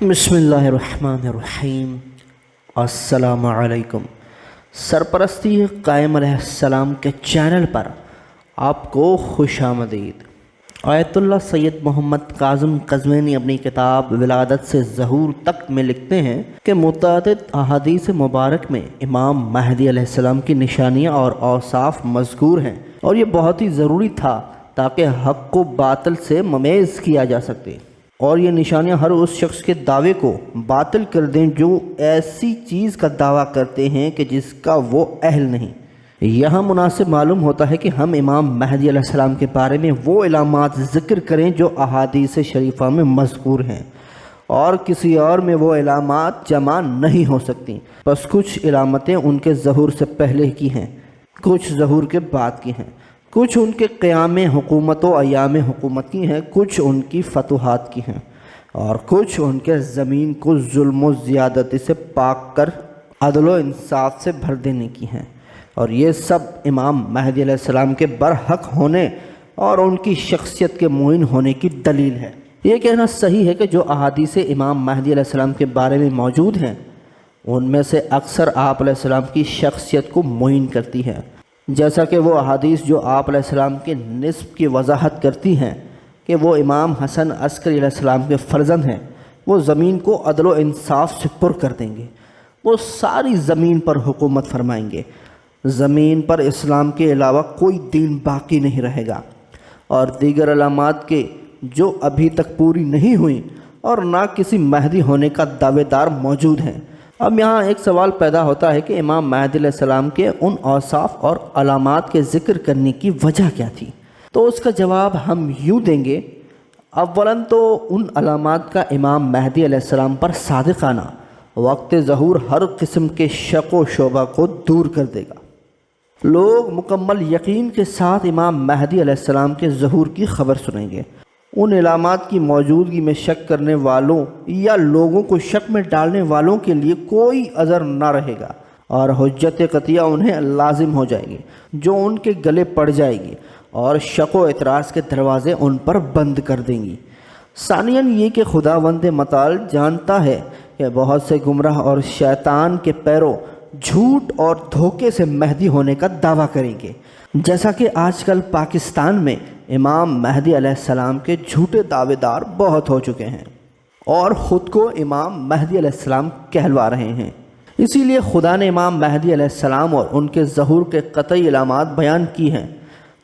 بسم اللہ الرحمن الرحیم۔ السلام علیکم۔ سرپرستی قائم علیہ السلام کے چینل پر آپ کو خوش آمدید۔ آیت اللہ سید محمد کاظم قزوینی اپنی کتاب ولادت سے ظہور تک میں لکھتے ہیں کہ متعدد احادیث مبارک میں امام مہدی علیہ السلام کی نشانیاں اور اوصاف مذکور ہیں، اور یہ بہت ہی ضروری تھا تاکہ حق کو باطل سے ممیز کیا جا سکے، اور یہ نشانیاں ہر اس شخص کے دعوے کو باطل کر دیں جو ایسی چیز کا دعویٰ کرتے ہیں کہ جس کا وہ اہل نہیں۔ یہاں مناسب معلوم ہوتا ہے کہ ہم امام مہدی علیہ السلام کے بارے میں وہ علامات ذکر کریں جو احادیث شریفہ میں مذکور ہیں، اور کسی اور میں وہ علامات جمع نہیں ہو سکتی۔ بس کچھ علامتیں ان کے ظہور سے پہلے کی ہیں، کچھ ظہور کے بعد کی ہیں، کچھ ان کے قیام حکومت و ایام حکومت کی ہیں، کچھ ان کی فتوحات کی ہیں، اور کچھ ان کے زمین کو ظلم و زیادتی سے پاک کر عدل و انصاف سے بھر دینے کی ہیں، اور یہ سب امام مہدی علیہ السلام کے برحق ہونے اور ان کی شخصیت کے معین ہونے کی دلیل ہے۔ یہ کہنا صحیح ہے کہ جو احادیث امام مہدی علیہ السلام کے بارے میں موجود ہیں ان میں سے اکثر آپ علیہ السلام کی شخصیت کو معین کرتی ہیں، جیسا کہ وہ احادیث جو آپ علیہ السلام کے نسب کی وضاحت کرتی ہیں کہ وہ امام حسن عسکری علیہ السلام کے فرزند ہیں، وہ زمین کو عدل و انصاف سے پر کر دیں گے، وہ ساری زمین پر حکومت فرمائیں گے، زمین پر اسلام کے علاوہ کوئی دین باقی نہیں رہے گا، اور دیگر علامات کے جو ابھی تک پوری نہیں ہوئیں اور نہ کسی مہدی ہونے کا دعوے دار موجود ہیں۔ اب یہاں ایک سوال پیدا ہوتا ہے کہ امام مہدی علیہ السلام کے ان اوصاف اور علامات کے ذکر کرنے کی وجہ کیا تھی؟ تو اس کا جواب ہم یوں دیں گے۔ اولاً تو ان علامات کا امام مہدی علیہ السلام پر صادقانہ وقت ظہور ہر قسم کے شک و شبہ کو دور کر دے گا۔ لوگ مکمل یقین کے ساتھ امام مہدی علیہ السلام کے ظہور کی خبر سنیں گے۔ ان علامات کی موجودگی میں شک کرنے والوں یا لوگوں کو شک میں ڈالنے والوں کے لیے کوئی عذر نہ رہے گا، اور حجت قطعیہ انہیں لازم ہو جائے گی جو ان کے گلے پڑ جائے گی، اور شک و اعتراض کے دروازے ان پر بند کر دیں گی۔ ثانیاً یہ کہ خداوند متعال جانتا ہے کہ بہت سے گمراہ اور شیطان کے پیرو جھوٹ اور دھوکے سے مہدی ہونے کا دعویٰ کریں گے، جیسا کہ آج کل پاکستان میں امام مہدی علیہ السلام کے جھوٹے دعوے دار بہت ہو چکے ہیں اور خود کو امام مہدی علیہ السلام کہلوا رہے ہیں۔ اسی لیے خدا نے امام مہدی علیہ السلام اور ان کے ظہور کے قطعی علامات بیان کی ہیں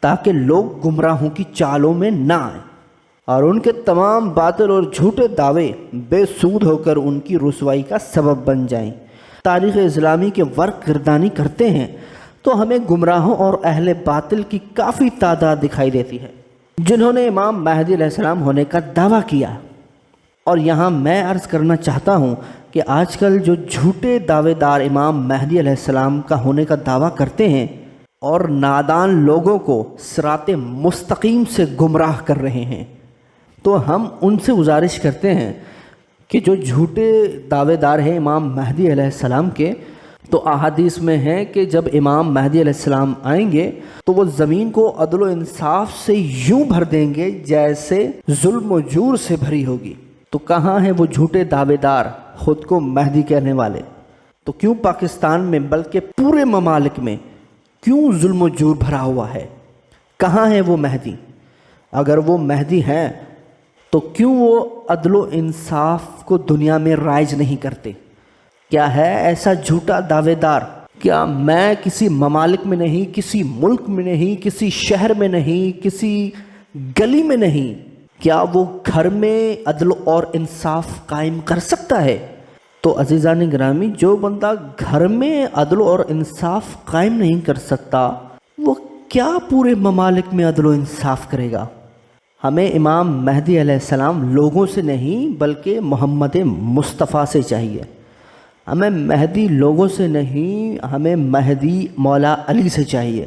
تاکہ لوگ گمراہوں کی چالوں میں نہ آئیں اور ان کے تمام باطل اور جھوٹے دعوے بے سود ہو کر ان کی رسوائی کا سبب بن جائیں۔ تاریخ اسلامی کے ورق گردانی کرتے ہیں تو ہمیں گمراہوں اور اہل باطل کی کافی تعداد دکھائی دیتی ہے جنہوں نے امام مہدی علیہ السلام ہونے کا دعویٰ کیا، اور یہاں میں عرض کرنا چاہتا ہوں کہ آج کل جو جھوٹے دعوے دار امام مہدی علیہ السلام کا ہونے کا دعویٰ کرتے ہیں اور نادان لوگوں کو صراط مستقیم سے گمراہ کر رہے ہیں، تو ہم ان سے گزارش کرتے ہیں کہ جو جھوٹے دعوے دار ہیں امام مہدی علیہ السلام کے، تو احادیث میں ہے کہ جب امام مہدی علیہ السلام آئیں گے تو وہ زمین کو عدل و انصاف سے یوں بھر دیں گے جیسے ظلم و جور سے بھری ہوگی۔ تو کہاں ہیں وہ جھوٹے دعوے دار خود کو مہدی کہنے والے؟ تو کیوں پاکستان میں بلکہ پورے ممالک میں کیوں ظلم و جور بھرا ہوا ہے؟ کہاں ہے وہ مہدی؟ اگر وہ مہدی ہیں تو کیوں وہ عدل و انصاف کو دنیا میں رائج نہیں کرتے؟ کیا ہے ایسا جھوٹا دعوے دار؟ کیا میں کسی ممالک میں نہیں، کسی ملک میں نہیں، کسی شہر میں نہیں، کسی گلی میں نہیں، کیا وہ گھر میں عدل اور انصاف قائم کر سکتا ہے؟ تو عزیزان گرامی، جو بندہ گھر میں عدل اور انصاف قائم نہیں کر سکتا وہ کیا پورے ممالک میں عدل و انصاف کرے گا؟ ہمیں امام مہدی علیہ السلام لوگوں سے نہیں بلکہ محمد مصطفیٰ سے چاہیے۔ ہمیں مہدی لوگوں سے نہیں، ہمیں مہدی مولا علی سے چاہیے۔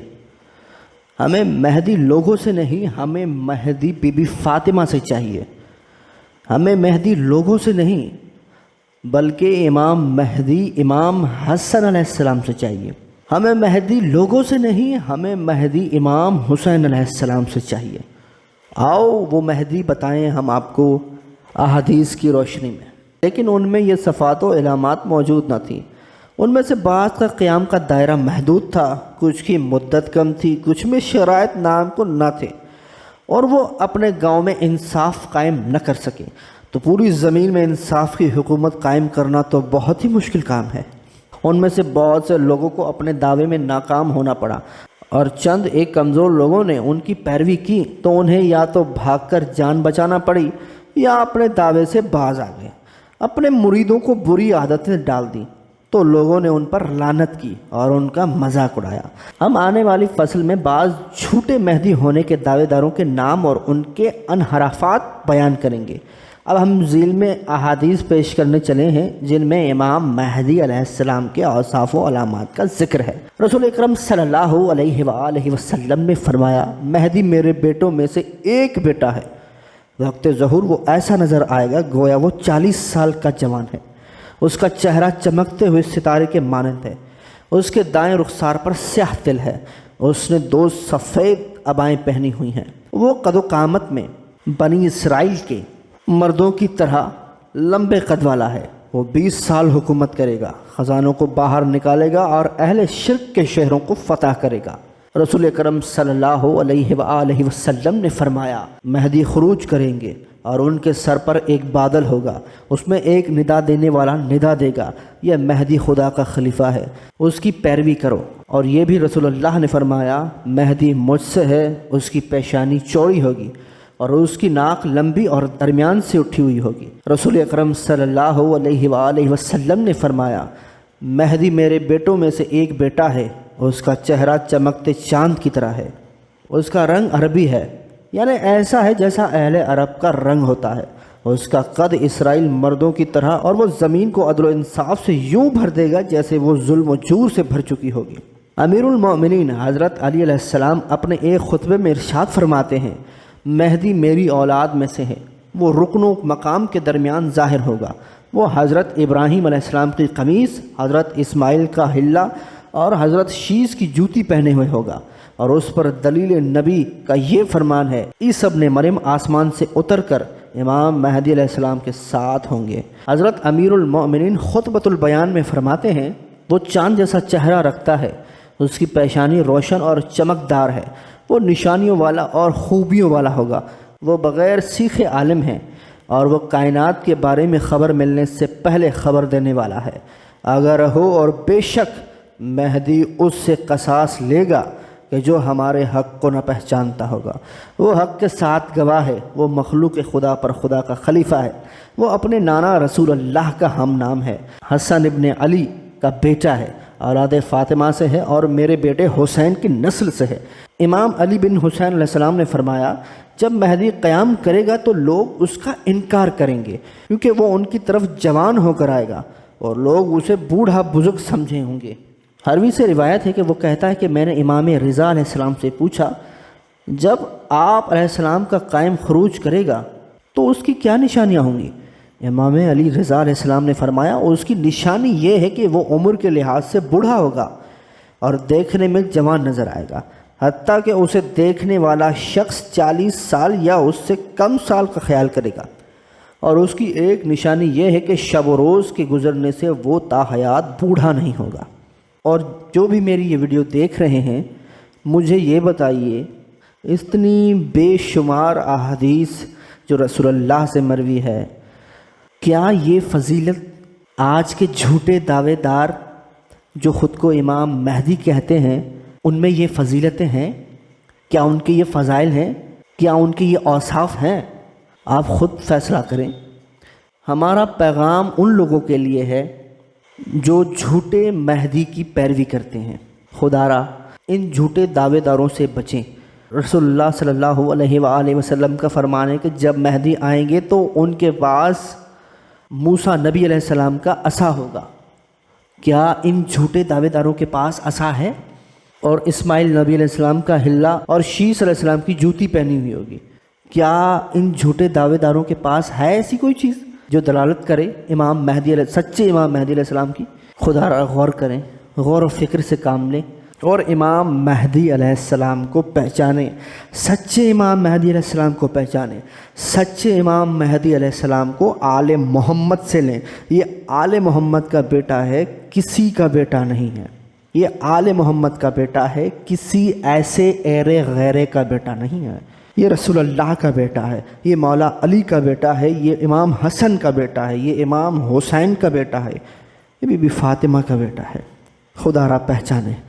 ہمیں مہدی لوگوں سے نہیں، ہمیں مہدی بی بی فاطمہ سے چاہیے۔ ہمیں مہدی لوگوں سے نہیں بلکہ امام مہدی امام حسن علیہ السلام سے چاہیے۔ ہمیں مہدی لوگوں سے نہیں، ہمیں مہدی امام حسین علیہ السلام سے چاہیے۔ آؤ وہ مہدی بتائیں ہم آپ کو احادیث کی روشنی میں۔ لیکن ان میں یہ صفات و علامات موجود نہ تھیں۔ ان میں سے بعض کا قیام کا دائرہ محدود تھا، کچھ کی مدت کم تھی، کچھ میں شرائط نام کو نہ تھے، اور وہ اپنے گاؤں میں انصاف قائم نہ کر سکے۔ تو پوری زمین میں انصاف کی حکومت قائم کرنا تو بہت ہی مشکل کام ہے۔ ان میں سے بہت سے لوگوں کو اپنے دعوے میں ناکام ہونا پڑا، اور چند ایک کمزور لوگوں نے ان کی پیروی کی تو انہیں یا تو بھاگ کر جان بچانا پڑی یا اپنے دعوے سے باز آ گئے، اپنے مریدوں کو بری عادتیں ڈال دیں، تو لوگوں نے ان پر لعنت کی اور ان کا مذاق اڑایا۔ ہم آنے والی فصل میں بعض جھوٹے مہدی ہونے کے دعوے داروں کے نام اور ان کے انحرافات بیان کریں گے۔ اب ہم ذیل میں احادیث پیش کرنے چلے ہیں جن میں امام مہدی علیہ السلام کے اوصاف و علامات کا ذکر ہے۔ رسول اکرم صلی اللہ علیہ وآلہ وسلم نے فرمایا، مہدی میرے بیٹوں میں سے ایک بیٹا ہے، وقت ظہور وہ ایسا نظر آئے گا گویا وہ 40 سال کا جوان ہے، اس کا چہرہ چمکتے ہوئے ستارے کے مانند ہے، اس کے دائیں رخسار پر سیاہ تل ہے، اس نے 2 سفید عبائیں پہنی ہوئی ہیں، وہ قد و قامت میں بنی اسرائیل کے مردوں کی طرح لمبے قد والا ہے، وہ 20 سال حکومت کرے گا، خزانوں کو باہر نکالے گا اور اہل شرک کے شہروں کو فتح کرے گا۔ رسول اکرم صلی اللہ علیہ وآلہ وسلم نے فرمایا، مہدی خروج کریں گے اور ان کے سر پر ایک بادل ہوگا، اس میں ایک ندا دینے والا ندا دے گا، یہ مہدی خدا کا خلیفہ ہے، اس کی پیروی کرو۔ اور یہ بھی رسول اللہ نے فرمایا، مہدی مجھ سے ہے، اس کی پیشانی چوڑی ہوگی اور اس کی ناک لمبی اور درمیان سے اٹھی ہوئی ہوگی۔ رسول اکرم صلی اللہ علیہ وآلہ وسلم نے فرمایا، مہدی میرے بیٹوں میں سے ایک بیٹا ہے، اس کا چہرہ چمکتے چاند کی طرح ہے، اس کا رنگ عربی ہے، یعنی ایسا ہے جیسا اہل عرب کا رنگ ہوتا ہے، اس کا قد اسرائیل مردوں کی طرح، اور وہ زمین کو عدل و انصاف سے یوں بھر دے گا جیسے وہ ظلم و جور سے بھر چکی ہوگی۔ امیر المومنین حضرت علی علیہ السلام اپنے ایک خطبے میں ارشاد فرماتے ہیں، مہدی میری اولاد میں سے ہے، وہ رکن و مقام کے درمیان ظاہر ہوگا، وہ حضرت ابراہیم علیہ السلام کی قمیص، حضرت اسماعیل کا حلہ اور حضرت شیش کی جوتی پہنے ہوئے ہوگا، اور اس پر دلیل نبی کا یہ فرمان ہے، عیسی ابن مریم آسمان سے اتر کر امام مہدی علیہ السلام کے ساتھ ہوں گے۔ حضرت امیر المومنین خطبۃ البیان میں فرماتے ہیں، وہ چاند جیسا چہرہ رکھتا ہے، اس کی پیشانی روشن اور چمکدار ہے، وہ نشانیوں والا اور خوبیوں والا ہوگا، وہ بغیر سیکھے عالم ہے، اور وہ کائنات کے بارے میں خبر ملنے سے پہلے خبر دینے والا ہے۔ اگر ہو اور بے شک مہدی اس سے قصاص لے گا کہ جو ہمارے حق کو نہ پہچانتا ہوگا، وہ حق کے ساتھ گواہ ہے، وہ مخلوق خدا پر خدا کا خلیفہ ہے، وہ اپنے نانا رسول اللہ کا ہم نام ہے، حسن ابن علی کا بیٹا ہے، اولاد فاطمہ سے ہے اور میرے بیٹے حسین کی نسل سے ہے۔ امام علی بن حسین علیہ السلام نے فرمایا، جب مہدی قیام کرے گا تو لوگ اس کا انکار کریں گے، کیونکہ وہ ان کی طرف جوان ہو کر آئے گا اور لوگ اسے بوڑھا بزرگ سمجھے ہوں گے۔ ہروی سے روایت ہے کہ وہ کہتا ہے کہ میں نے امام رضا علیہ السلام سے پوچھا، جب آپ علیہ السلام کا قائم خروج کرے گا تو اس کی کیا نشانیاں ہوں گی؟ امام علی رضا علیہ السلام نے فرمایا، اس کی نشانی یہ ہے کہ وہ عمر کے لحاظ سے بوڑھا ہوگا اور دیکھنے میں جوان نظر آئے گا، حتیٰ کہ اسے دیکھنے والا شخص 40 سال یا اس سے کم سال کا خیال کرے گا، اور اس کی ایک نشانی یہ ہے کہ شب و روز کے گزرنے سے وہ تا حیات بوڑھا نہیں ہوگا۔ اور جو بھی میری یہ ویڈیو دیکھ رہے ہیں، مجھے یہ بتائیے، اتنی بے شمار احادیث جو رسول اللہ سے مروی ہے، کیا یہ فضیلت آج کے جھوٹے دعوے دار جو خود کو امام مہدی کہتے ہیں، ان میں یہ فضیلتیں ہیں؟ کیا ان کے یہ فضائل ہیں؟ کیا ان کے یہ اوصاف ہیں؟ آپ خود فیصلہ کریں۔ ہمارا پیغام ان لوگوں کے لیے ہے جو جھوٹے مہدی کی پیروی کرتے ہیں۔ خدا را ان جھوٹے دعوے داروں سے بچیں۔ رسول اللہ صلی اللہ علیہ وآلہ وسلم کا فرمان ہے کہ جب مہدی آئیں گے تو ان کے پاس موسیٰ نبی علیہ السلام کا عصا ہوگا۔ کیا ان جھوٹے دعوے داروں کے پاس عصا ہے؟ اور اسماعیل نبی علیہ السلام کا حلہ اور شیش علیہ السلام کی جوتی پہنی ہوئی ہوگی۔ کیا ان جھوٹے دعوے داروں کے پاس ہے ایسی کوئی چیز جو دلالت کرے سچے امام مہدی علیہ السلام کی؟ خدا را غور کریں، غور و فکر سے کام لیں۔ اور امام مہدی علیہ السلام کو پہچانیں، سچے امام مہدی علیہ السلام کو پہچانیں، سچے امام مہدی علیہ السلام کو آل محمد سے لیں۔ یہ آل محمد کا بیٹا ہے، کسی کا بیٹا نہیں ہے، یہ آل محمد کا بیٹا ہے، کسی ایسے ایرے غیرے کا بیٹا نہیں ہے۔ یہ رسول اللہ کا بیٹا ہے، یہ مولا علی کا بیٹا ہے، یہ امام حسن کا بیٹا ہے، یہ امام حسین کا بیٹا ہے، یہ بی بی فاطمہ کا بیٹا ہے۔ خدا را پہچانے۔